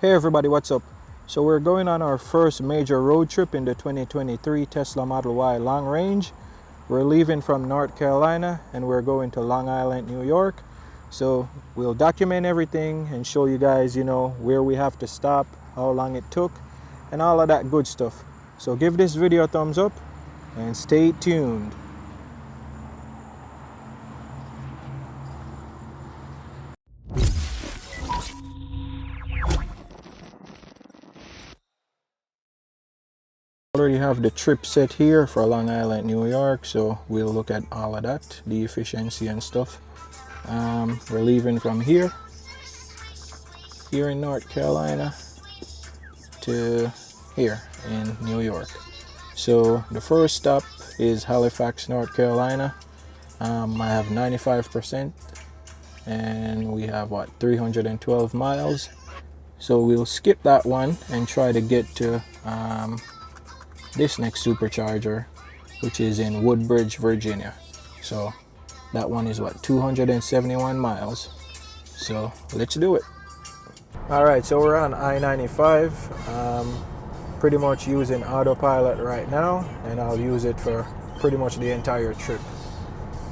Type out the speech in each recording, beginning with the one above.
Hey everybody, what's up? So we're going on our first major road trip in the 2023 Tesla Model Y long range. We're leaving from North Carolina and we're going to Long Island, New York. So we'll document everything and show you guys, where we have to stop, how long it took, and all of that good stuff. So give this video a thumbs up and stay tuned. Already have the trip set here for Long Island, New York, so we'll look at all of that, the efficiency and stuff. We're leaving from here in North Carolina to here in New York. So the first stop is Halifax, North Carolina. I have 95% and we have 312 miles. So we'll skip that one and try to get to this next supercharger, which is in Woodbridge, Virginia. So that one is 271 miles. So let's do it. All right, so we're on I-95, pretty much using autopilot right now, and I'll use it for pretty much the entire trip.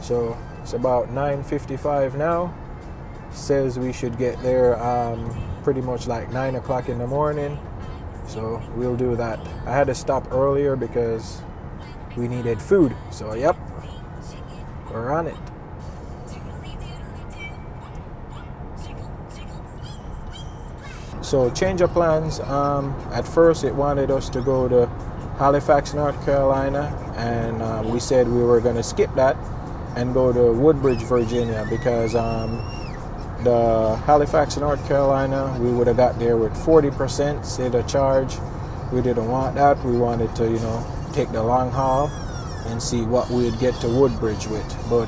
So it's about 9:55 now. Says we should get there pretty much like 9 o'clock in the morning. So we'll do that. I had to stop earlier because we needed food. So yep, we're on it. So change of plans. At first it wanted us to go to Halifax, North Carolina, and we said we were going to skip that and go to Woodbridge, Virginia, because the Halifax, North Carolina, we would have got there with 40% state of charge. We didn't want that. We wanted to, take the long haul and see what we'd get to Woodbridge with. But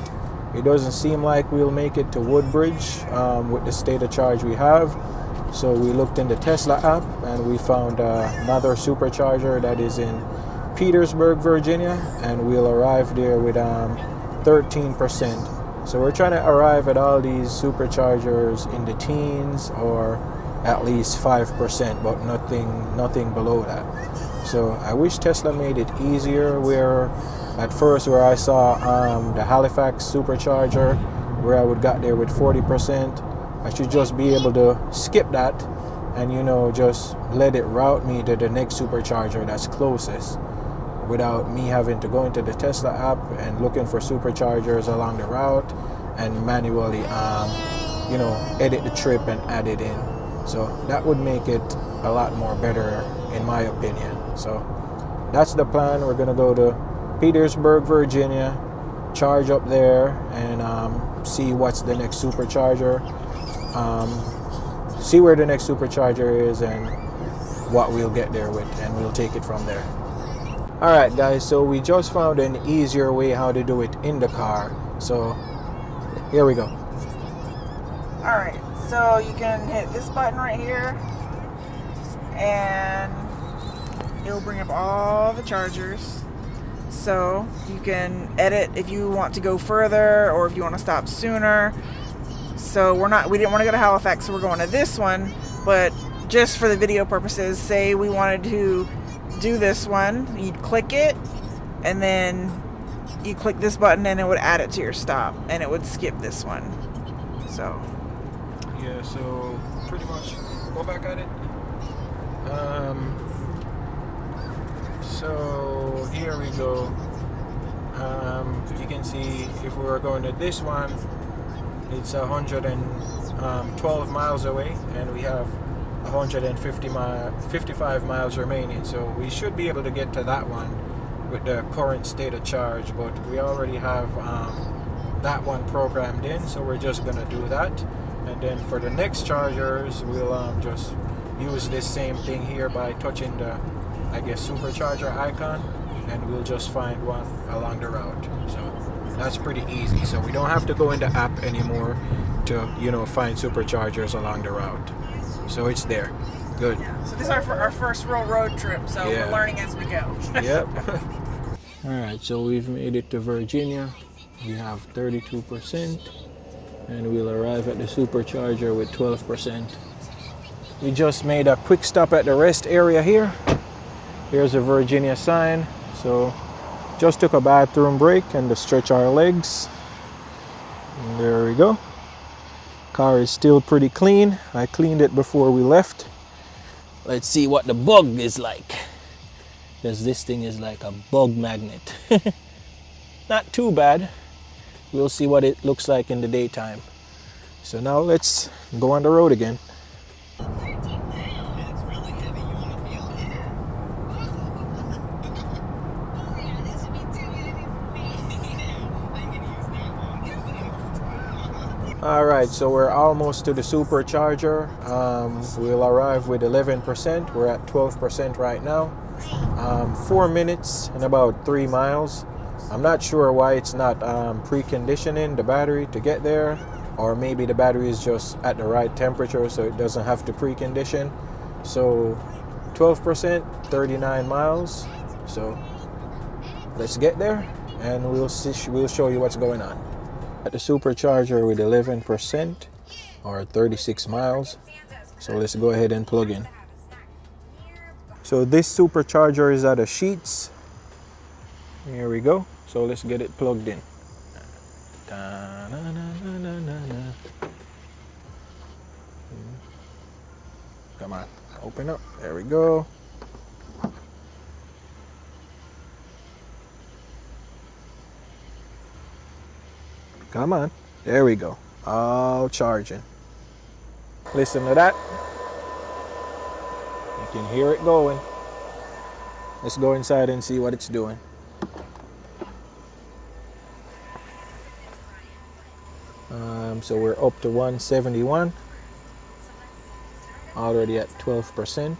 it doesn't seem like we'll make it to Woodbridge with the state of charge we have. So we looked in the Tesla app and we found another supercharger that is in Petersburg, Virginia, and we'll arrive there with 13%. So we're trying to arrive at all these superchargers in the teens or at least 5%, but nothing below that. So I wish Tesla made it easier, where at first where I saw the Halifax supercharger, where I would got there with 40%, I should just be able to skip that and just let it route me to the next supercharger that's closest, without me having to go into the Tesla app and looking for superchargers along the route and manually, edit the trip and add it in. So that would make it a lot more better, in my opinion. So that's the plan. We're gonna go to Petersburg, Virginia, charge up there, and see what's the next supercharger. See where the next supercharger is and what we'll get there with, and we'll take it from there. Alright guys, so we just found an easier way how to do it in the car. So here we go. Alright, so you can hit this button right here and it'll bring up all the chargers. So you can edit if you want to go further or if you want to stop sooner. So we didn't want to go to Halifax, so we're going to this one, but just for the video purposes, say we wanted to do this one, you'd click it and then you click this button and it would add it to your stop and it would skip this one. So yeah, so pretty much go back at it. So here we go. You can see if we were going to this one, it's 112 miles away and we have 55 miles remaining, so we should be able to get to that one with the current state of charge, but we already have that one programmed in, so we're just gonna do that. And then for the next chargers, we'll just use this same thing here by touching the supercharger icon, and we'll just find one along the route. So that's pretty easy, so we don't have to go in the app anymore to find superchargers along the route. So it's there. Good. Yeah. So this is our first real road trip, so yeah, we're learning as we go. Yep. Alright, so we've made it to Virginia. We have 32%, and we'll arrive at the supercharger with 12%. We just made a quick stop at the rest area here. Here's a Virginia sign. So just took a bathroom break and to stretch our legs. And there we go. Car is still pretty clean. I cleaned it before we left. Let's see what the bug is like. Because this thing is like a bug magnet. Not too bad. We'll see what it looks like in the daytime. So now let's go on the road again. All right, so we're almost to the Supercharger. We'll arrive with 11%. We're at 12% right now. 4 minutes and about 3 miles. I'm not sure why it's not preconditioning the battery to get there, or maybe the battery is just at the right temperature so it doesn't have to precondition. So 12%, 39 miles. So let's get there and we'll show you what's going on. At the Supercharger with 11% or 36 miles. So let's go ahead and plug in. So this Supercharger is out of Sheets. Here we go. So let's get it plugged in. Come on, open up. There we go. Come on, there we go. All charging. Listen to that. You can hear it going. Let's go inside and see what it's doing. So we're up to 171. Already at 12%.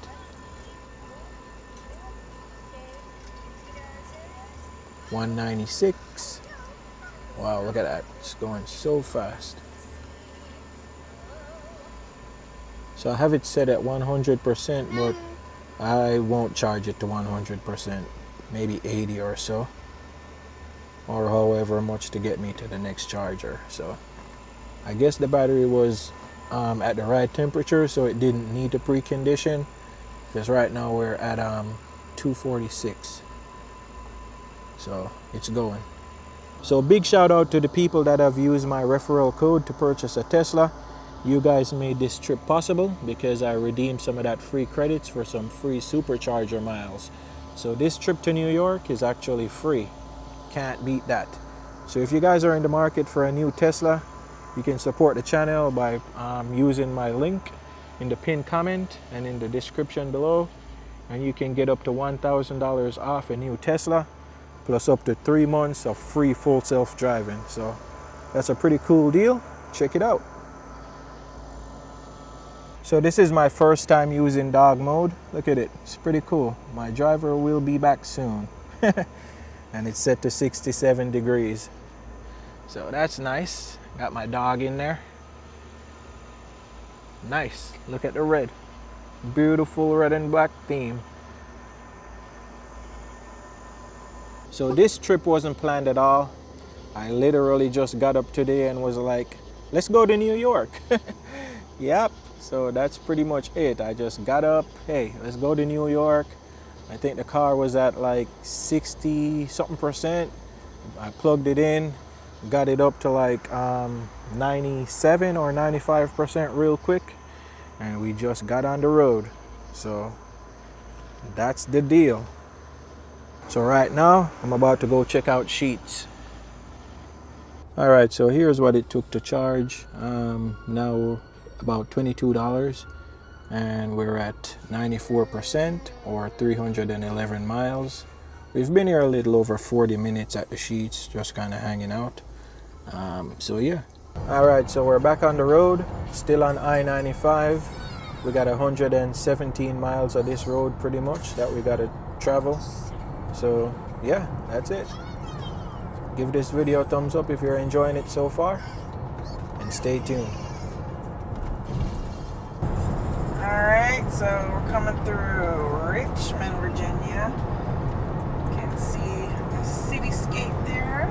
$196. Wow, look at that. It's going so fast. So I have it set at 100%, but I won't charge it to 100%. Maybe 80 or so. Or however much to get me to the next charger. So I guess the battery was at the right temperature, so it didn't need to precondition. Because right now we're at 246. So it's going. So big shout out to the people that have used my referral code to purchase a Tesla. You guys made this trip possible because I redeemed some of that free credits for some free Supercharger miles. So this trip to New York is actually free. Can't beat that. So if you guys are in the market for a new Tesla, you can support the channel by using my link in the pinned comment and in the description below. And you can get up to $1,000 off a new Tesla, plus up to 3 months of free full self-driving. So that's a pretty cool deal. Check it out. So this is my first time using dog mode. Look at it, it's pretty cool. My driver will be back soon. And it's set to 67 degrees. So that's nice. Got my dog in there. Nice, look at the red. Beautiful red and black theme. So this trip wasn't planned at all. I literally just got up today and was like, let's go to New York. Yep, so that's pretty much it. I just got up, hey, let's go to New York. I think the car was at like 60 something percent. I plugged it in, got it up to like 97 or 95% real quick, and we just got on the road. So that's the deal. So right now I'm about to go check out Sheets. All right, so here's what it took to charge. Now about $22, and we're at 94% or 311 miles. We've been here a little over 40 minutes at the Sheets, just kind of hanging out. So yeah. All right, so we're back on the road, still on I-95. We got 117 miles of this road pretty much that we got to travel. So yeah, that's it. Give this video a thumbs up if you're enjoying it so far, and stay tuned. Alright, so we're coming through Richmond, Virginia. You can see the cityscape there.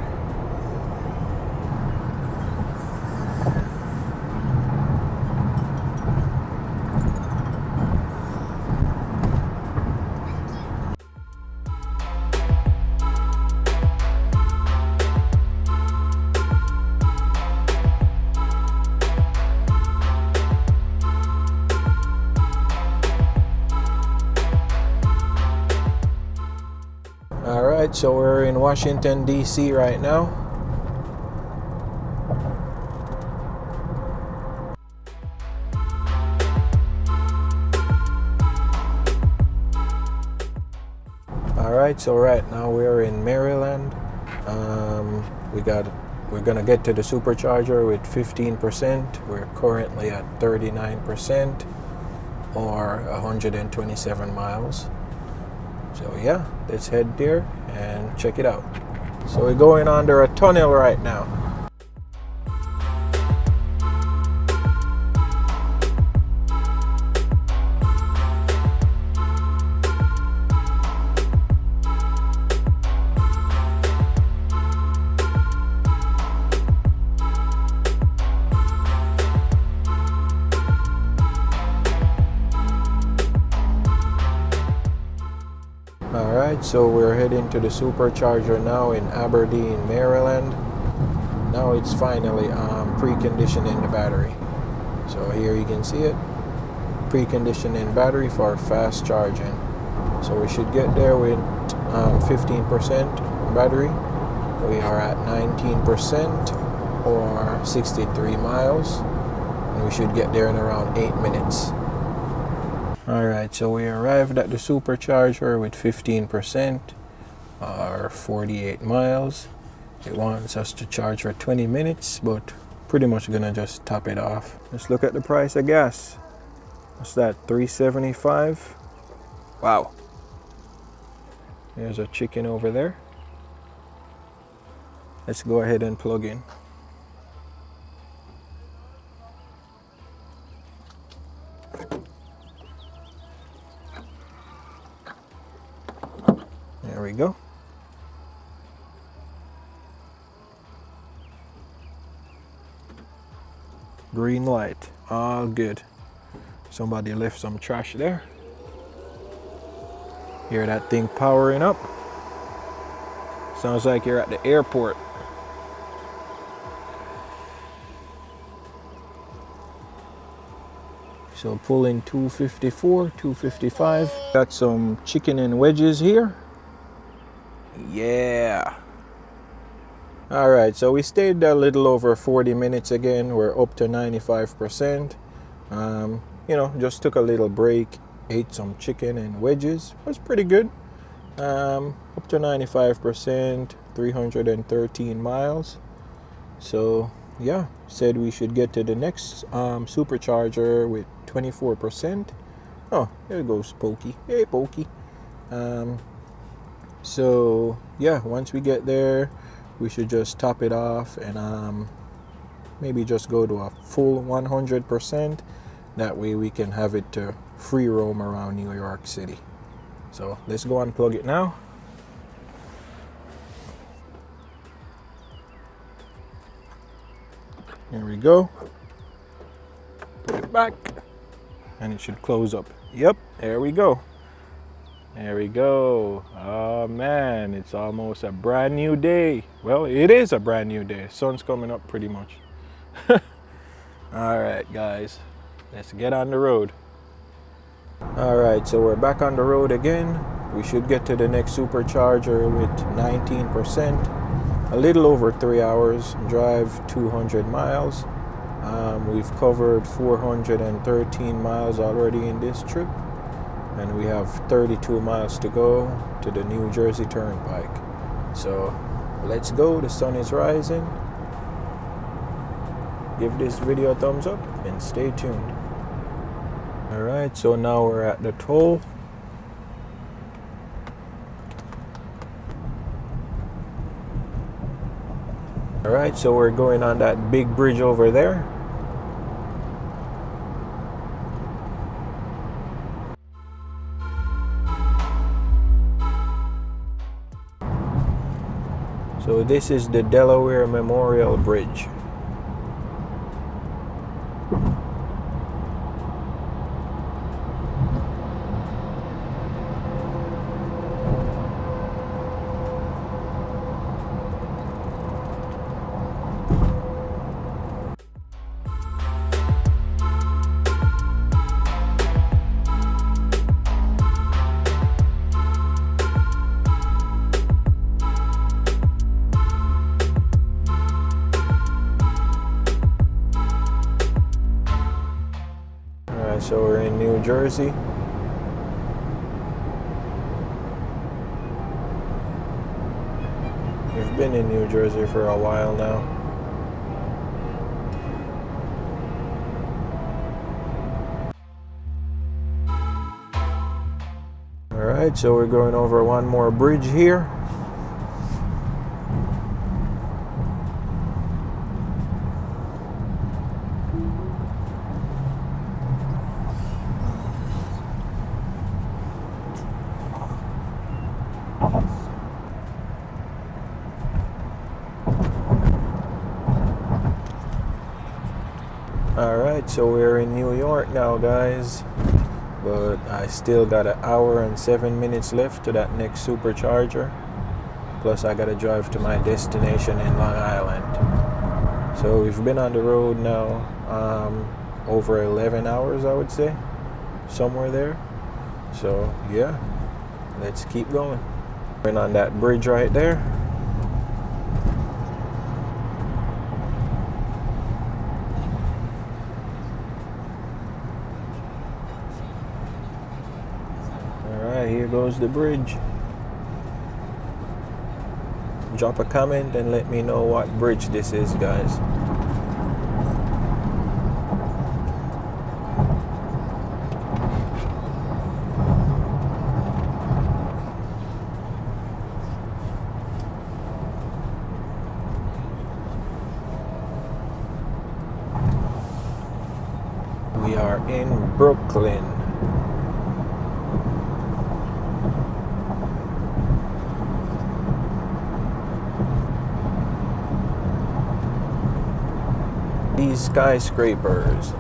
right, so we're in Washington, D.C. right now. All right, so right now we're in Maryland. We're gonna get to the supercharger with 15%. We're currently at 39%, or 127 miles. So yeah, let's head there and check it out. So we're going under a tunnel right now. Alright, so we're heading to the supercharger now in Aberdeen, Maryland. Now it's finally preconditioning the battery. So here you can see it, preconditioning battery for fast charging. So we should get there with 15% battery. We are at 19%, or 63 miles, and we should get there in around 8 minutes. Alright, so we arrived at the supercharger with 15%, or 48 miles. It wants us to charge for 20 minutes, but pretty much gonna just top it off. Let's look at the price of gas. What's that, $3.75? Wow. There's a chicken over there. Let's go ahead and plug in. There we go. Green light. All good. Somebody left some trash there. Hear that thing powering up? Sounds like you're at the airport. So pulling 254, 255. Got some chicken and wedges here. Yeah. All right, so we stayed a little over 40 minutes again. We're up to 95%. You know, just took a little break, ate some chicken and wedges. It was pretty good. Up to 95%, 313 miles. So yeah, said we should get to the next supercharger with 24%. Oh, there goes Pokey. Hey, Pokey. So yeah, once we get there, we should just top it off and maybe just go to a full 100%. That way we can have it to free roam around New York City. So let's go and plug it now. Here we go. Put it back and it should close up. Yep, there we go. There we go. Oh man, it's almost a brand new day. Well, it is a brand new day. Sun's coming up pretty much. All right, guys, let's get on the road. All right, so we're back on the road again. We should get to the next supercharger with 19%. A little over 3 hours drive, 200 miles. We've covered 413 miles already in this trip, and we have 32 miles to go to the New Jersey Turnpike. So let's go. The sun is rising. Give this video a thumbs up and stay tuned. All right, so now we're at the toll. All right, so we're going on that big bridge over there. So this is the Delaware Memorial Bridge. Jersey. We've been in New Jersey for a while now. Alright, so we're going over one more bridge here. Alright, so we're in New York now, guys. But I still got an hour and 7 minutes left to that next supercharger. Plus I gotta drive to my destination in Long Island. So we've been on the road now over 11 hours, I would say. Somewhere there. So yeah, let's keep going. We're on that bridge right there. Here goes the bridge. Drop a comment and let me know what bridge this is, guys. We are in Brooklyn. These skyscrapers.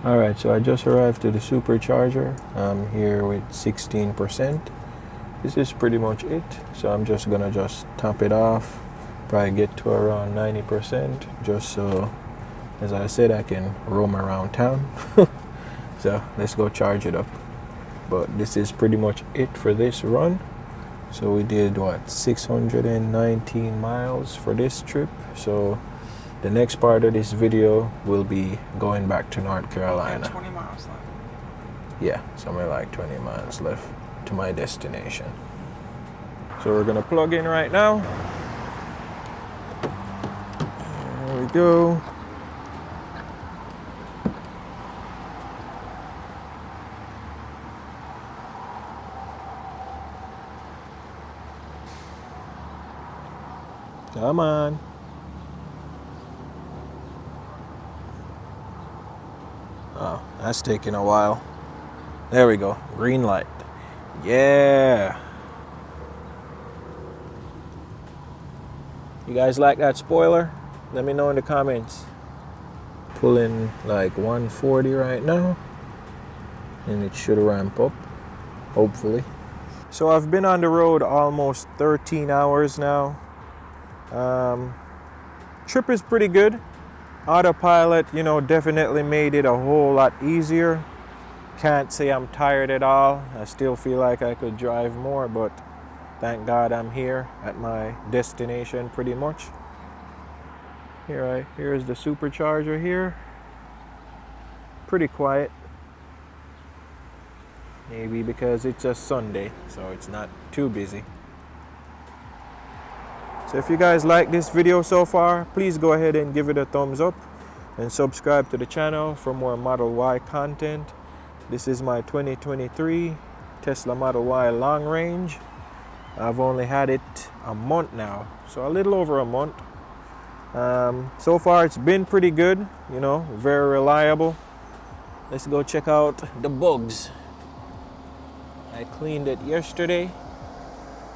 Alright, so I just arrived to the supercharger. I'm here with 16%. This is pretty much it. So I'm just gonna top it off. Probably get to around 90%. Just so, as I said, I can roam around town. So let's go charge it up. But this is pretty much it for this run. So we did what, 619 miles for this trip. So the next part of this video will be going back to North Carolina. 20 miles left. Yeah, somewhere like 20 miles left to my destination. So we're gonna plug in right now. There we go. Come on. Oh, that's taking a while. There we go. Green light. Yeah. You guys like that spoiler? Let me know in the comments. Pulling like 140 right now. And it should ramp up. Hopefully. So I've been on the road almost 13 hours now. Trip is pretty good. Autopilot, you know, definitely made it a whole lot easier. Can't say I'm tired at all. I still feel like I could drive more, but thank God I'm here at my destination pretty much. Here's the supercharger here. Pretty quiet. Maybe because it's a Sunday, so it's not too busy. So if you guys like this video so far, please go ahead and give it a thumbs up and subscribe to the channel for more Model Y content. This is my 2023 Tesla Model Y long range. I've only had it a month now, so a little over a month. So far it's been pretty good, you know, very reliable. Let's go check out the bugs. I cleaned it yesterday,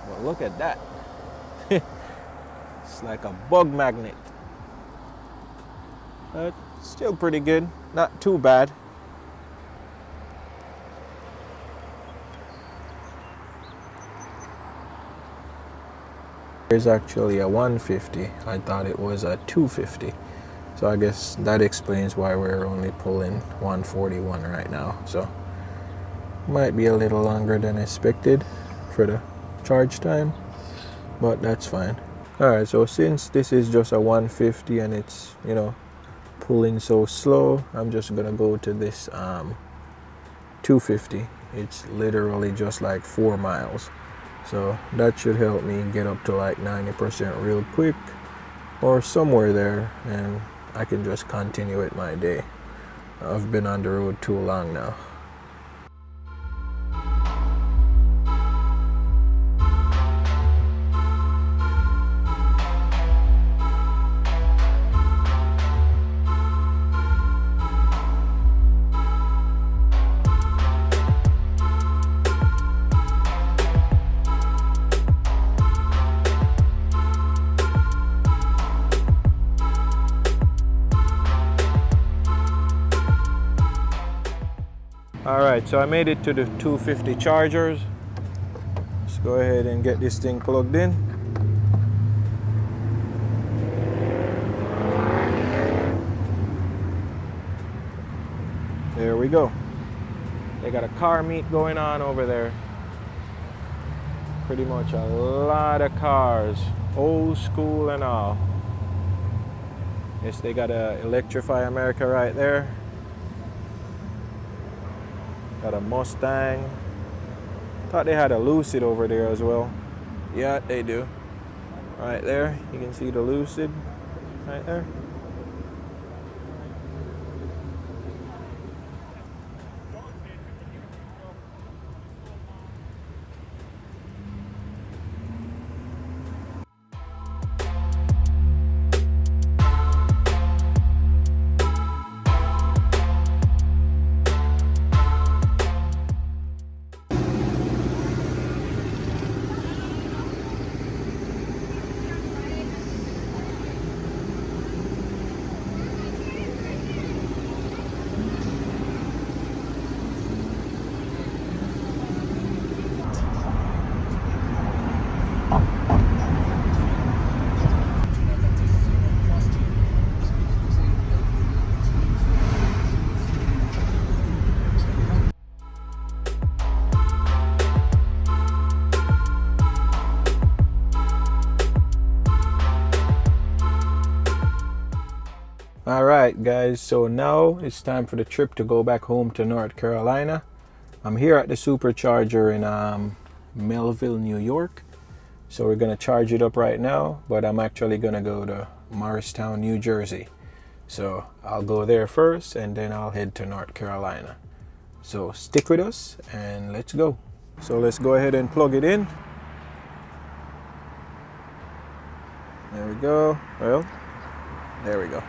but look at that. It's like a bug magnet. Still pretty good, not too bad. There's actually a 150. I thought it was a 250. So I guess that explains why we're only pulling 141 right now. So might be a little longer than expected for the charge time, but that's fine. All right, so since this is just a 150 and it's, you know, pulling so slow, I'm just gonna go to this 250. It's literally just like 4 miles. So that should help me get up to like 90% real quick or somewhere there, and I can just continue with my day. I've been on the road too long now. Alright, so I made it to the 250 chargers. Let's go ahead and get this thing plugged in. There we go. They got a car meet going on over there. Pretty much a lot of cars, old school and all. Yes, they got a Electrify America right there. Got a Mustang. Thought they had a Lucid over there as well. Yeah, they do. Right there, you can see the Lucid right there. Alright guys, so now it's time for the trip to go back home to North Carolina. I'm here at the Supercharger in Melville, New York. So we're gonna charge it up right now, but I'm actually gonna go to Morristown, New Jersey. So I'll go there first and then I'll head to North Carolina. So stick with us and let's go. So let's go ahead and plug it in. There we go. Well, there we go.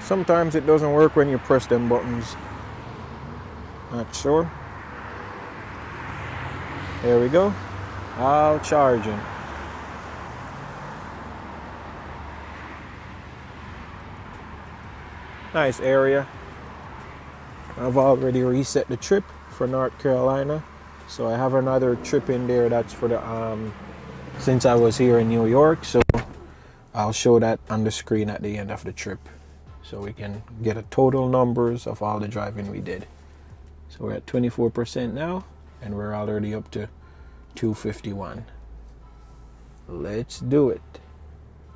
Sometimes it doesn't work when you press them buttons. Not sure. There we go. All charging. Nice area. I've already reset the trip for North Carolina. So I have another trip in there that's for the since I was here in New York. So I'll show that on the screen at the end of the trip, so we can get a total numbers of all the driving we did. So we're at 24% now, and we're already up to 251. Let's do it.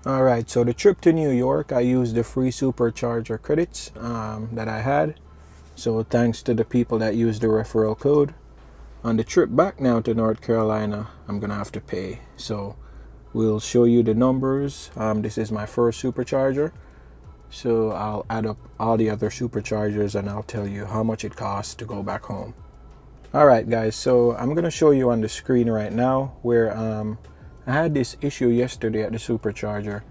All right, so the trip to New York, I used the free Supercharger credits that I had. So thanks to the people that used the referral code. On the trip back now to North Carolina, I'm gonna have to pay. So we'll show you the numbers. This is my first Supercharger. So I'll add up all the other Superchargers and I'll tell you how much it costs to go back home. Alright guys, so I'm going to show you on the screen right now where I had this issue yesterday at the Supercharger.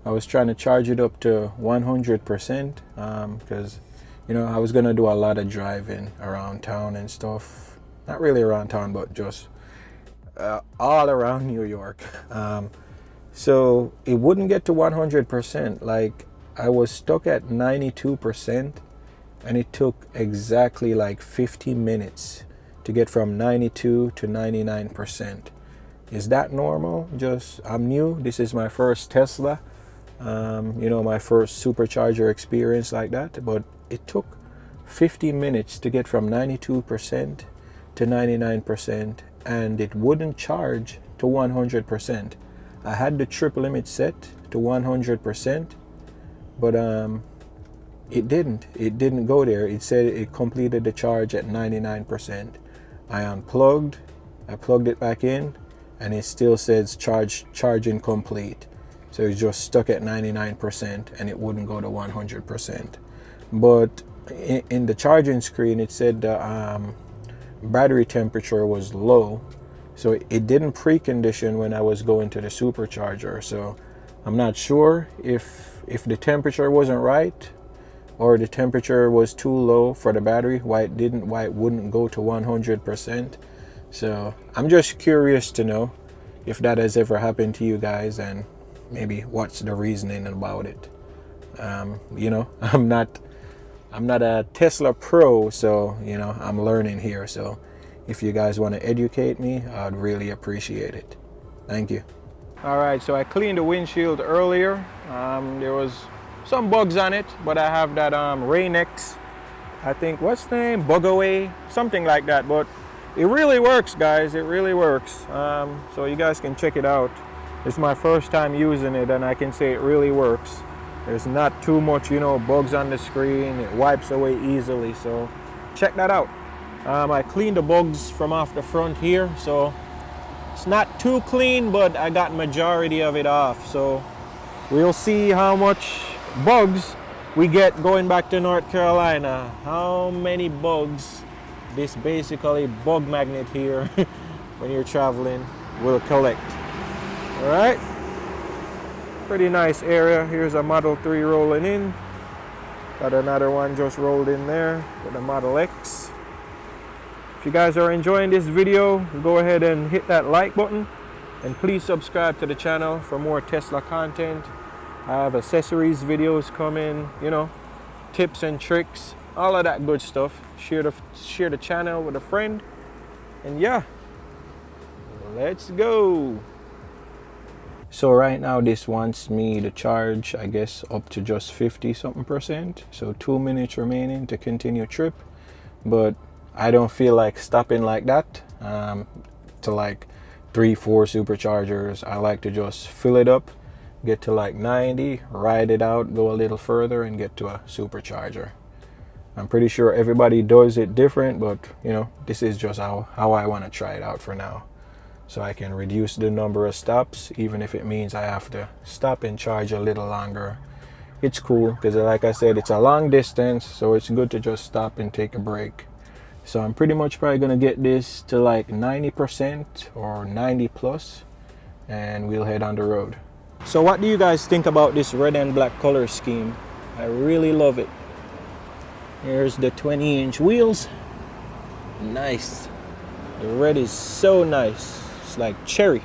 I was trying to charge it up to 100% because, you know, I was going to do a lot of driving around town and stuff. Not really around town, but just all around New York. So it wouldn't get to 100%. Like, I was stuck at 92%, and it took exactly like 50 minutes to get from 92 to 99%. Is that normal? I'm new. This is my first Tesla. My first supercharger experience like that, but it took 50 minutes to get from 92% to 99%, and it wouldn't charge to 100%. I had the trip limit set to 100%, but it didn't go there. It said it completed the charge at 99%. I unplugged, I plugged it back in, and it still says charging complete. So it's just stuck at 99%, and it wouldn't go to 100%. But in the charging screen, it said the battery temperature was low, so it didn't precondition when I was going to the supercharger. So I'm not sure if the temperature wasn't right, or the temperature was too low for the battery, why it wouldn't go to 100%. So I'm just curious to know if that has ever happened to you guys, and maybe what's the reasoning about it. I'm not a Tesla pro, so I'm learning here. So if you guys want to educate me, I'd really appreciate it. Thank you. All right, so I cleaned the windshield earlier. There was some bugs on it, but I have that Rain-X, I think, what's the name? Bug Away, something like that. But it really works, guys. It really works. So you guys can check it out. It's my first time using it, and I can say it really works. There's not too much, bugs on the screen. It wipes away easily, so check that out. I cleaned the bugs from off the front here, so it's not too clean, but I got majority of it off. So we'll see how much bugs we get going back to North Carolina. How many bugs this basically bug magnet here when you're traveling will collect. All right, pretty nice area. Here's a Model 3 rolling in. Got another one just rolled in there with a Model X. If you guys are enjoying this video, go ahead and hit that like button, and please subscribe to the channel for more Tesla content. I have accessories videos coming, tips and tricks, all of that good stuff. Share the channel with a friend, and yeah, let's go. So right now this wants me to charge, I guess, up to just 50 something percent. So 2 minutes remaining to continue trip, but I don't feel like stopping like that to like 3-4 superchargers. I like to just fill it up, get to like 90, ride it out, go a little further, and get to a supercharger. I'm pretty sure everybody does it different, but this is just how I want to try it out for now. So I can reduce the number of stops, even if it means I have to stop and charge a little longer. It's cool because, like I said, it's a long distance, so it's good to just stop and take a break. So I'm pretty much probably gonna get this to like 90% or 90 plus, and we'll head on the road. So what do you guys think about this red and black color scheme? I really love it. Here's the 20-inch wheels. Nice. The red is so nice. It's like cherry.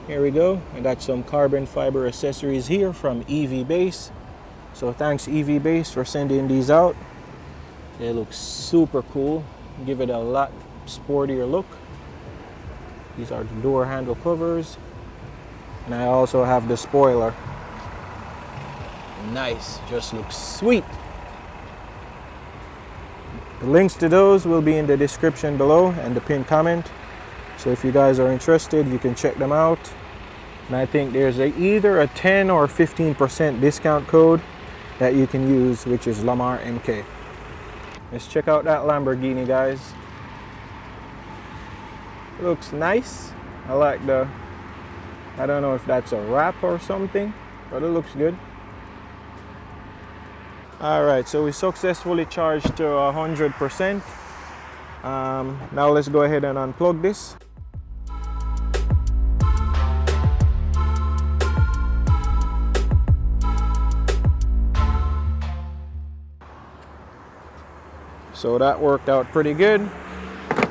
Here we go. I got some carbon fiber accessories here from EV Base. So thanks EV Base for sending these out. They look super cool. Give it a lot sportier look. These are the door handle covers. And I also have the spoiler. Nice. Just looks sweet. The links to those will be in the description below and the pinned comment. So if you guys are interested, you can check them out. And I think there's either a 10 or 15% discount code that you can use, which is Lamar MK. Let's check out that Lamborghini, guys. Looks nice. I like I don't know if that's a wrap or something, but it looks good. All right, so we successfully charged to 100%. Now let's go ahead and unplug this. So that worked out pretty good.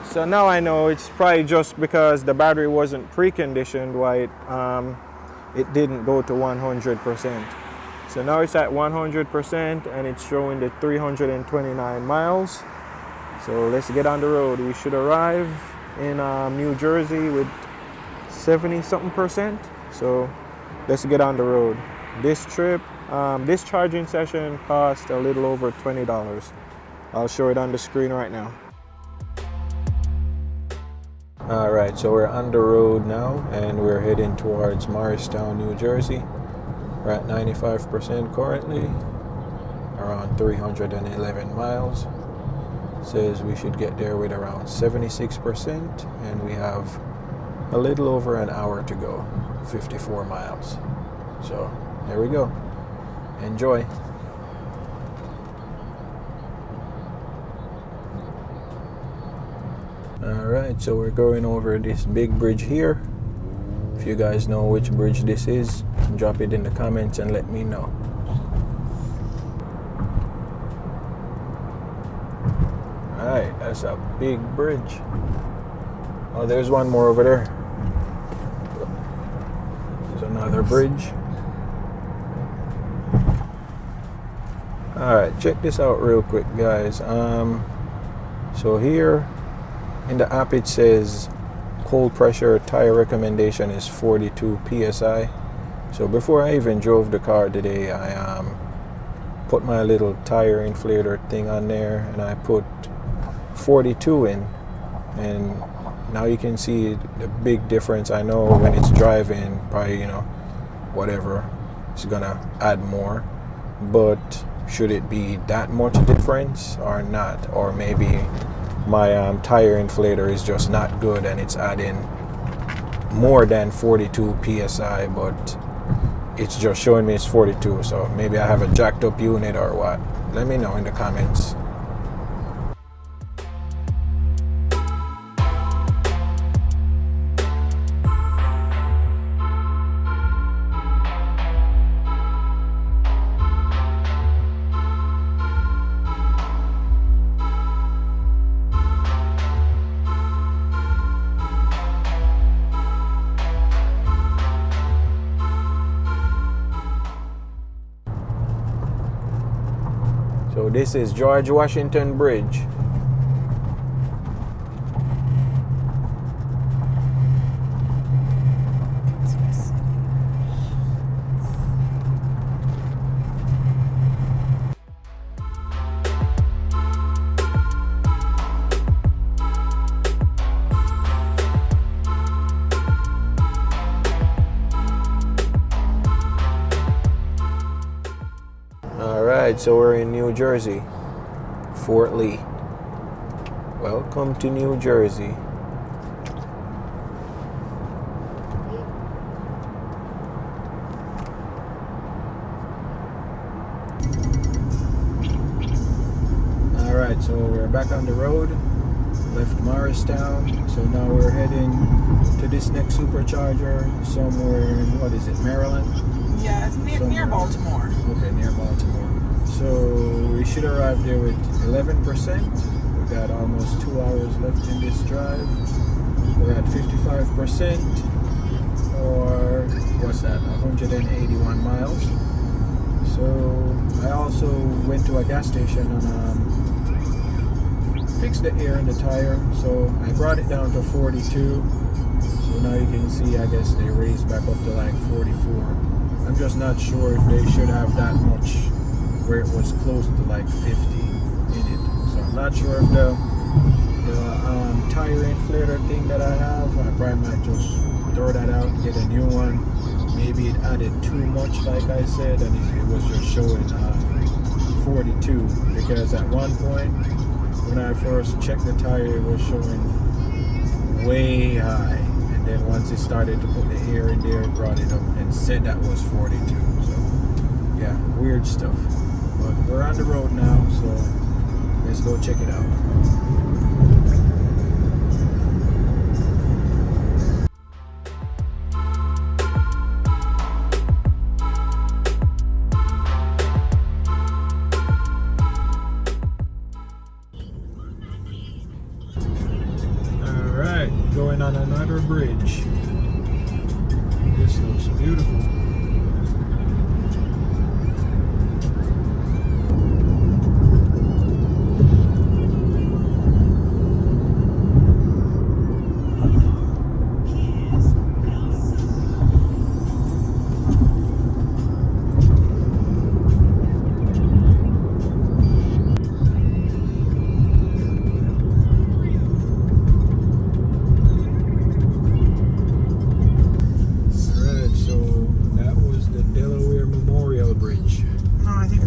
So now I know it's probably just because the battery wasn't preconditioned why it didn't go to 100%. So now it's at 100% and it's showing the 329 miles. So let's get on the road. We should arrive in New Jersey with 70 something percent. So let's get on the road. This trip, this charging session cost a little over $20. I'll show it on the screen right now. All right, so we're on the road now and we're heading towards Morristown, New Jersey. We're at 95% currently, around 311 miles. Says we should get there with around 76%, and we have a little over an hour to go, 54 miles. So there we go. Enjoy. All right, so we're going over this big bridge here. If you guys know which bridge this is, drop it in the comments and let me know. Alright, that's a big bridge. Oh, there's one more over there. There's another bridge. Alright, check this out real quick, guys. So here in the app it says cold pressure tire recommendation is 42 psi. So before I even drove the car today, I put my little tire inflator thing on there and I put 42 in, and now you can see the big difference. I know when it's driving, probably, you know, whatever, it's gonna add more, but should it be that much difference or not? Or maybe my tire inflator is just not good and it's adding more than 42 psi, but it's just showing me it's 42. So maybe I have a jacked up unit or what. Let me know in the comments. So this is George Washington Bridge. Alright, so we're in New Jersey, Fort Lee. Welcome to New Jersey. Alright, so we're back on the road. Left Morristown, so now we're heading to this next supercharger somewhere in, what is it, Maryland? Yeah, it's near Baltimore. Okay, near Baltimore. So we should arrive there with 11%. We got almost 2 hours left in this drive. We're at 55%, or what's that, 181 miles. So I also went to a gas station and fixed the air in the tire. So I brought it down to 42. So now you can see, I guess they raised back up to like 44. I'm just not sure if they should have that much where it was close to like 50 in it. So I'm not sure if the tire inflator thing that I have, I probably might just throw that out and get a new one. Maybe it added too much, like I said, and it was just showing 42, because at one point when I first checked the tire, it was showing way high. And then once it started to put the air in there, it brought it up and said that was 42. So yeah, weird stuff. But we're on the road now, so let's go check it out. Alright, going on another bridge. This looks beautiful.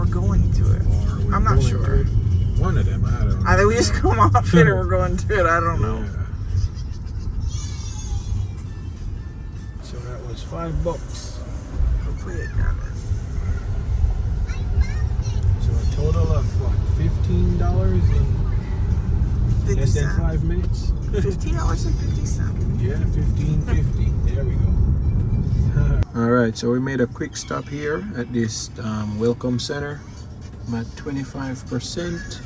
we're going to it. I'm not sure. One of them, I don't know. Either we just come off it or we're going to it. I don't know. Yeah. So that was $5. Hopefully it got it. So a total of what? $15 in 50 less than cents. 5 minutes. $15.50. Yeah, $15.50. There we go. All right, so we made a quick stop here at this welcome center. I'm at 25%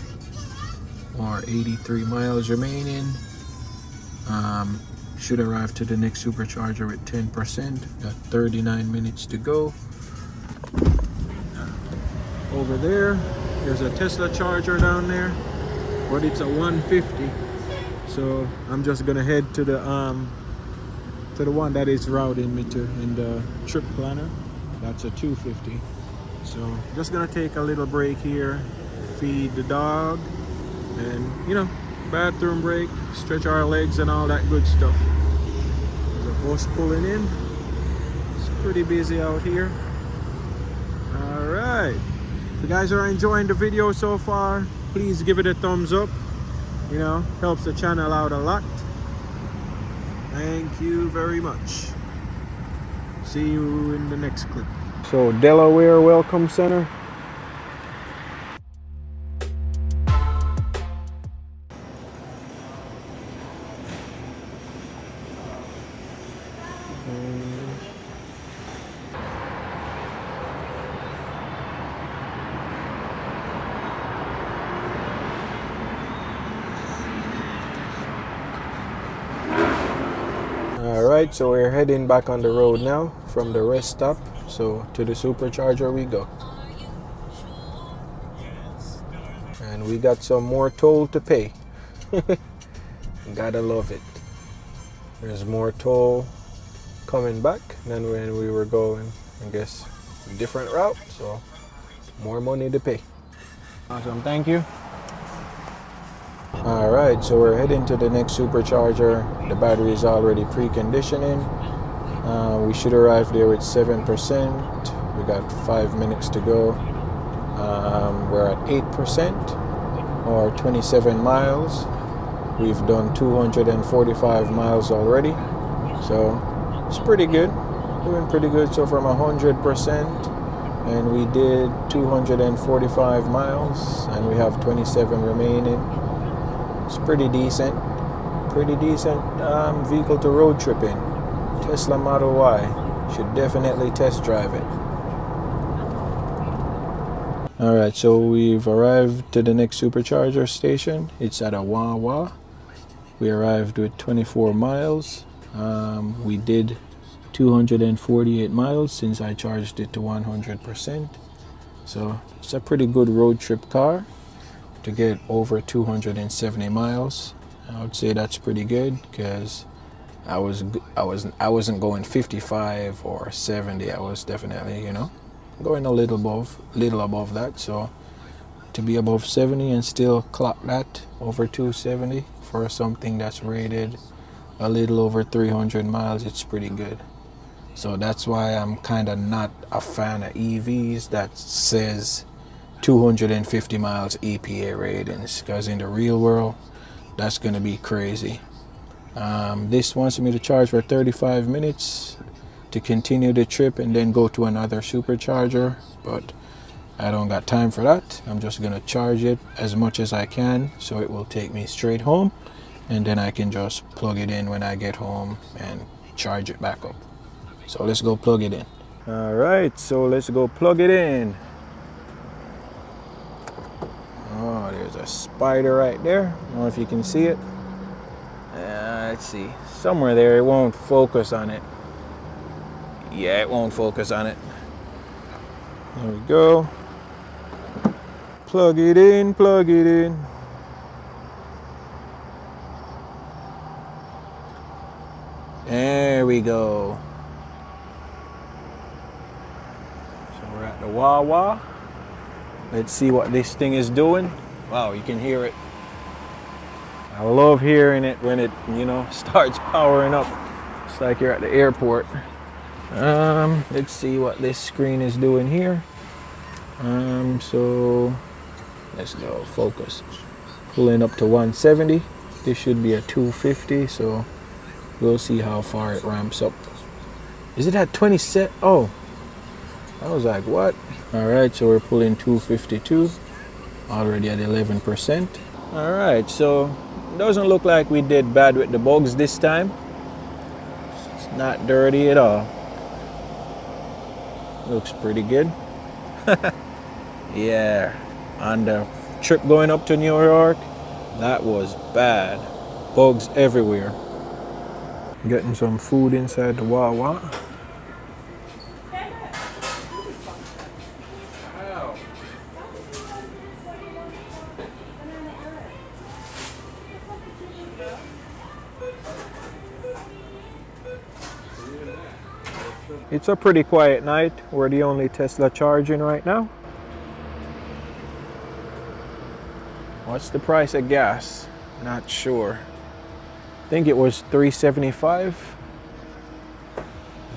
or 83 miles remaining. Should arrive to the next supercharger with 10%. Got 39 minutes to go. Over there's a Tesla charger down there, but it's a 150. So I'm just gonna head to the one that is routing me to in the trip planner. That's a 250. So just gonna take a little break here, feed the dog, and bathroom break, stretch our legs and all that good stuff. There's a bus pulling in. It's pretty busy out here. All right. If you guys are enjoying the video so far, please give it a thumbs up. Helps the channel out a lot. Thank you very much. See you in the next clip. So Delaware Welcome Center. Alright, so we're heading back on the road now from the rest stop. So to the supercharger we go. And we got some more toll to pay. Gotta love it. There's more toll coming back than when we were going, I guess, a different route. So more money to pay. Awesome, thank you. Alright, so we're heading to the next supercharger. The battery is already preconditioning. We should arrive there with 7%. We got 5 minutes to go. We're at 8% or 27 miles. We've done 245 miles already. So it's pretty good. Doing pretty good. So from 100%, and we did 245 miles and we have 27 remaining. It's pretty decent vehicle to road trip in. Tesla Model Y. Should definitely test drive it. Alright, so we've arrived to the next supercharger station. It's at a Wawa. We arrived with 24 miles. We did 248 miles since I charged it to 100%. So it's a pretty good road trip car to get over 270 miles. I would say that's pretty good because I wasn't going 55 or 70. I was definitely, going a little above that. So to be above 70 and still clock that over 270 for something that's rated a little over 300 miles, it's pretty good. So that's why I'm kind of not a fan of EVs that says 250 miles EPA ratings, because in the real world that's gonna be crazy. This wants me to charge for 35 minutes to continue the trip and then go to another supercharger, but I don't got time for that. I'm just gonna charge it as much as I can so it will take me straight home, and then I can just plug it in when I get home and charge it back up. So let's go plug it in. All right, so let's go plug it in. Oh, there's a spider right there. I don't know if you can see it. Let's see. Somewhere there, it won't focus on it. Yeah, it won't focus on it. There we go. Plug it in, plug it in. There we go. So we're at the Wawa. Let's see what this thing is doing. Wow, you can hear it. I love hearing it when it, starts powering up. It's like you're at the airport. Let's see what this screen is doing here. So let's go focus. Pulling up to 170. This should be a 250, so we'll see how far it ramps up. Is it at 27? Oh, I was like, what? All right, so we're pulling 252, already at 11%. All right, so doesn't look like we did bad with the bugs this time. It's not dirty at all. Looks pretty good. Yeah, on the trip going up to New York, that was bad. Bugs everywhere. Getting some food inside the Wawa. It's a pretty quiet night. We're the only Tesla charging right now. What's the price of gas? Not sure. I think it was $3.75.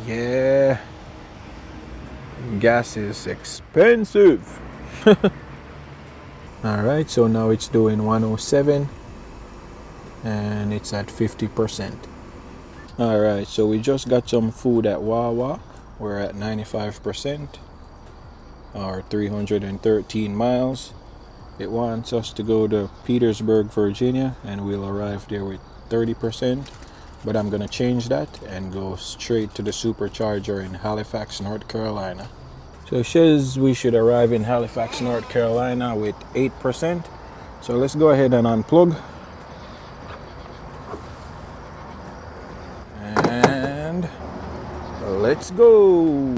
Yeah. Gas is expensive. Alright, so now it's doing 107 and it's at 50%. Alright, so we just got some food at Wawa. We're at 95% or 313 miles. It wants us to go to Petersburg, Virginia, and we'll arrive there with 30%. But I'm gonna change that and go straight to the Supercharger in Halifax, North Carolina. So it says we should arrive in Halifax, North Carolina with 8%. So let's go ahead and unplug. And let's go.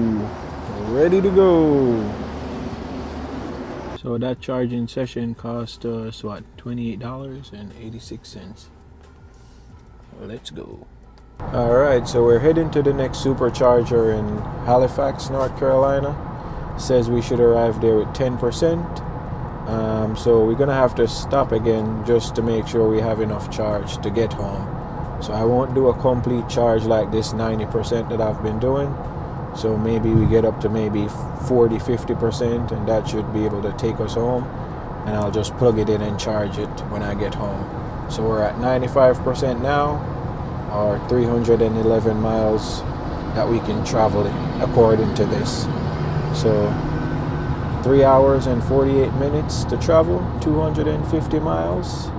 Ready to go. So that charging session cost us what, $28.86. Let's go. Alright, so we're heading to the next Supercharger in Halifax, North Carolina. Says we should arrive there with 10%. So we're gonna have to stop again just to make sure we have enough charge to get home. So I won't do a complete charge like this 90% that I've been doing. So maybe we get up to maybe 40-50%, and that should be able to take us home. And I'll just plug it in and charge it when I get home. So we're at 95% now, or 311 miles that we can travel according to this. So 3 hours and 48 minutes to travel, 250 miles.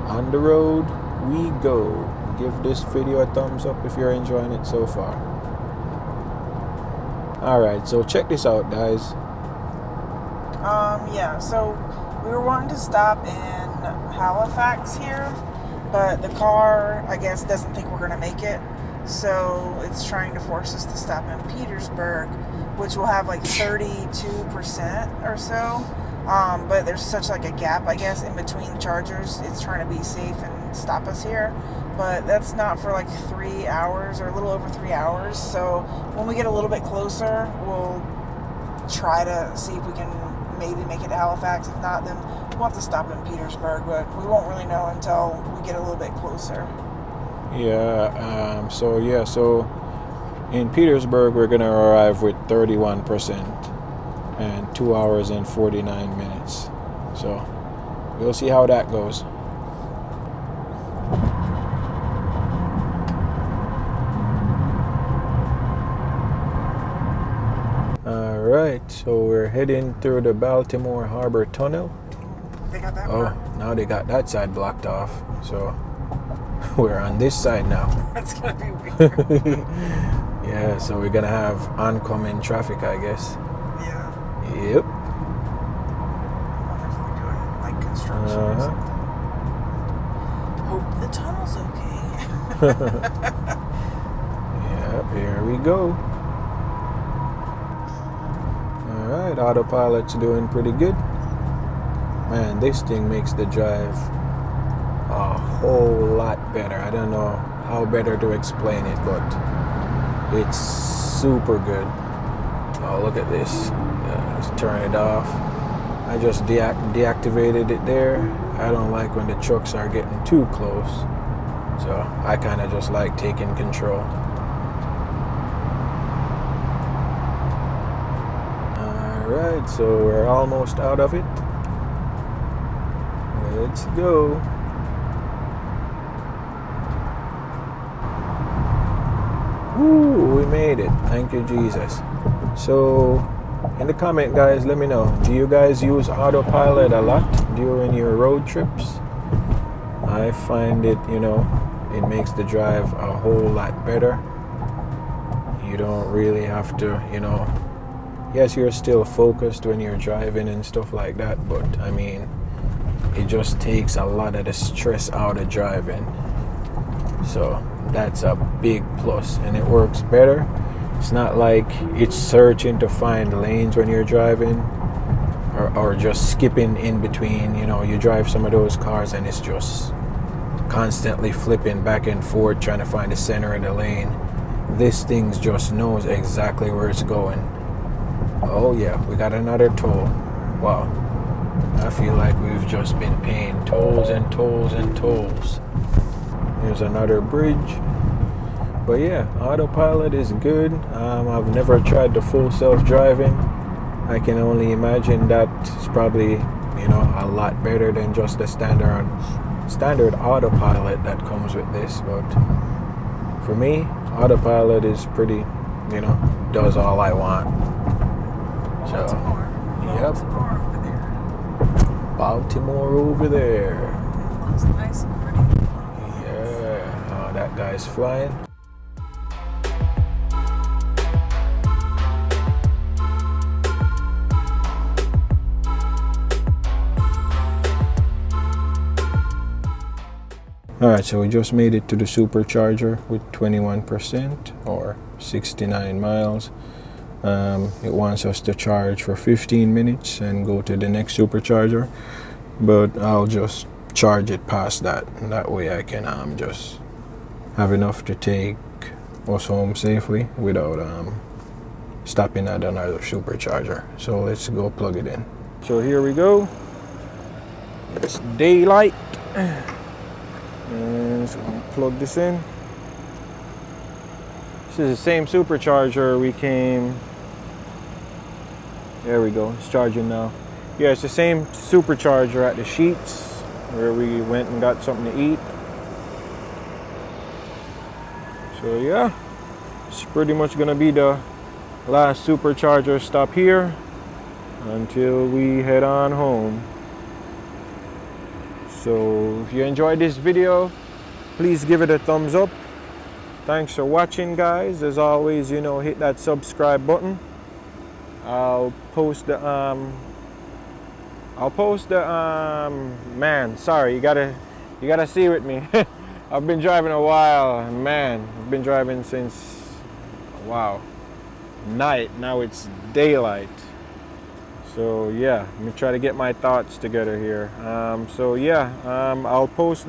On the road we go. Give this video a thumbs up if you're enjoying it so far. Alright, so check this out, guys. Yeah, so we were wanting to stop in Halifax here, but the car, I guess, doesn't think we're going to make it. So it's trying to force us to stop in Petersburg, which will have like 32% or so. But there's such like a gap, I guess, in between chargers. It's trying to be safe and stop us here. But that's not for like 3 hours or a little over 3 hours. So when we get a little bit closer, we'll try to see if we can maybe make it to Halifax. If not, then we'll have to stop in Petersburg, but we won't really know until we get a little bit closer. Yeah, so in Petersburg we're gonna arrive with 31% and 2 hours and 49 minutes. So we'll see how that goes. Alright, so we're heading through the Baltimore Harbor Tunnel. They got that Oh, one. now they got that side blocked off. So we're on this side now. That's gonna be weird. Yeah, so we're gonna have oncoming traffic, I guess. Yeah. Yep. I wonder if they're doing like construction or something. Hope the tunnel's okay. Yep, here we go. Alright, Autopilot's doing pretty good. Man, this thing makes the drive a whole lot better. I don't know how better to explain it, but it's super good. Oh, look at this. Let's turn it off. I just deactivated it there. I don't like when the trucks are getting too close. So I kind of just like taking control. Alright, so we're almost out of it. Let's go. Woo, we made it. Thank you, Jesus. So, in the comment, guys, let me know. Do you guys use autopilot a lot during your road trips? I find it, it makes the drive a whole lot better. You don't really have to, yes, you're still focused when you're driving and stuff like that, but I mean, it just takes a lot of the stress out of driving. So that's a big plus, and it works better. It's not like it's searching to find lanes when you're driving, or just skipping in between. You drive some of those cars and it's just constantly flipping back and forth trying to find the center of the lane. This thing just knows exactly where it's going. Oh yeah, we got another toll. Wow, I feel like we've just been paying tolls and tolls and tolls. There's another bridge. But yeah, autopilot is good. I've never tried the full self-driving. I can only imagine that it's probably, a lot better than just the standard autopilot that comes with this. But for me, autopilot is pretty, does all I want. So, yep. Baltimore over there. Looks nice and pretty. Yeah, oh, that guy's flying. Alright, so we just made it to the Supercharger with 21% or 69 miles. It wants us to charge for 15 minutes and go to the next Supercharger, but I'll just charge it past that, and that way I can just have enough to take us home safely without stopping at another Supercharger. So let's go plug it in. So here we go. It's daylight. And so I'll plug this in. This is the same Supercharger we came. There we go, it's charging now. Yeah, it's the same Supercharger at the Sheets where we went and got something to eat. So yeah, it's pretty much gonna be the last Supercharger stop here until we head on home. So if you enjoyed this video, please give it a thumbs up. Thanks for watching, guys. As always, hit that subscribe button. I'll post the man, sorry, you gotta see with me. I've been driving a while, man. I've been driving since, wow, night. Now it's daylight. So yeah, let me try to get my thoughts together here. So yeah, I'll post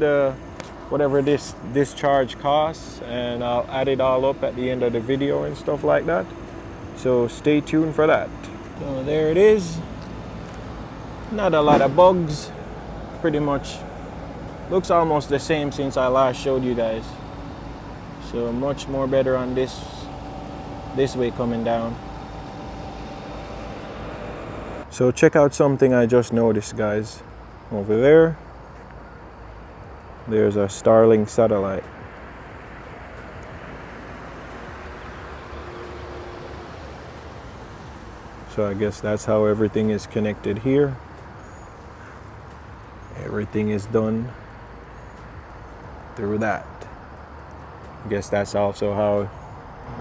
whatever this charge costs, and I'll add it all up at the end of the video and stuff like that. So stay tuned for that. So there it is. Not a lot of bugs. Pretty much looks almost the same since I last showed you guys. So much more better on this way coming down. So check out something I just noticed, guys. Over there, there's a Starlink satellite. So I guess that's how everything is connected here. Everything is done through that. I guess that's also how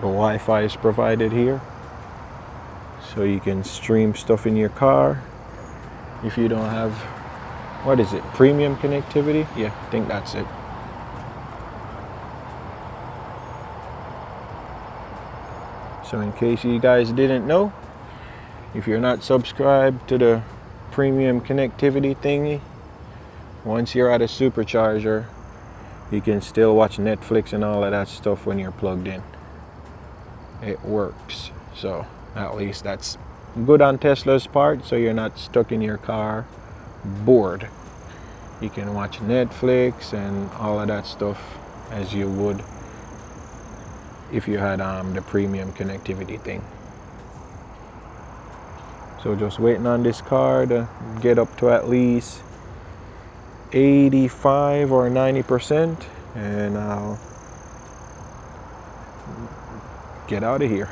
the Wi-Fi is provided here. So you can stream stuff in your car if you don't have, what is it, premium connectivity? Yeah, I think that's it. So in case you guys didn't know, if you're not subscribed to the premium connectivity thingy, once you're at a Supercharger, you can still watch Netflix and all of that stuff when you're plugged in. It works. So at least that's good on Tesla's part, so you're not stuck in your car bored. You can watch Netflix and all of that stuff as you would if you had the premium connectivity thing. So just waiting on this car to get up to at least 85 or 90%, and I'll get out of here.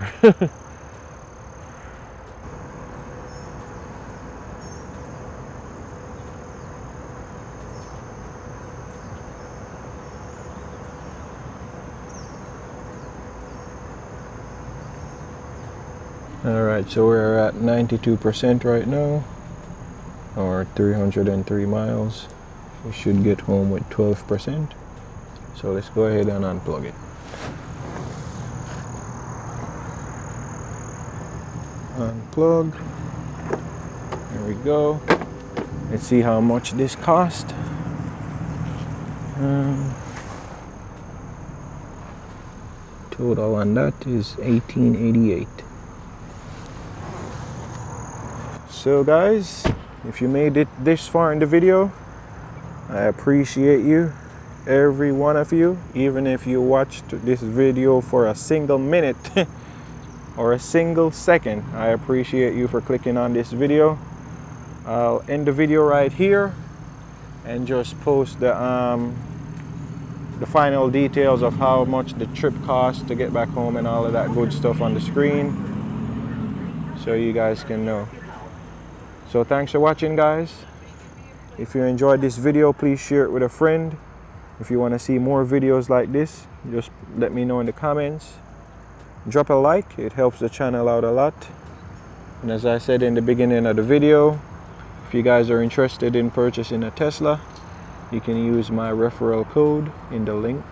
Alright, so we're at 92% right now, or 303 miles. We should get home with 12%. So let's go ahead and unplug it. Unplug. There we go. Let's see how much this cost. Total on that is $18.88. So guys, if you made it this far in the video, I appreciate you, every one of you. Even if you watched this video for a single minute or a single second, I appreciate you for clicking on this video. I'll end the video right here and just post the final details of how much the trip costs to get back home and all of that good stuff on the screen, so you guys can know. So thanks for watching, guys. If you enjoyed this video, please share it with a friend. If you want to see more videos like this, just let me know in the comments. Drop a like, it helps the channel out a lot. And as I said in the beginning of the video, if you guys are interested in purchasing a Tesla, you can use my referral code in the link.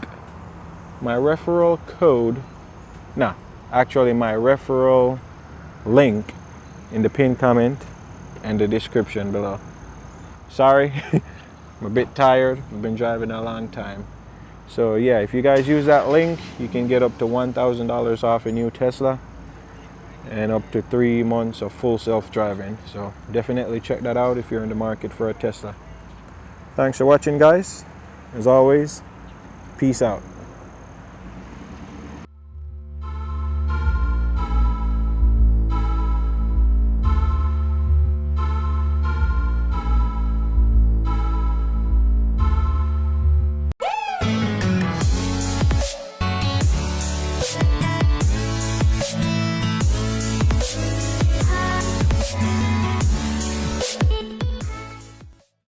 My referral link in the pinned comment and the description below. Sorry, I'm a bit tired. I've been driving a long time. So yeah, if you guys use that link, you can get up to $1,000 off a new Tesla and up to 3 months of full self-driving. So definitely check that out if you're in the market for a Tesla. Thanks for watching, guys. As always, peace out.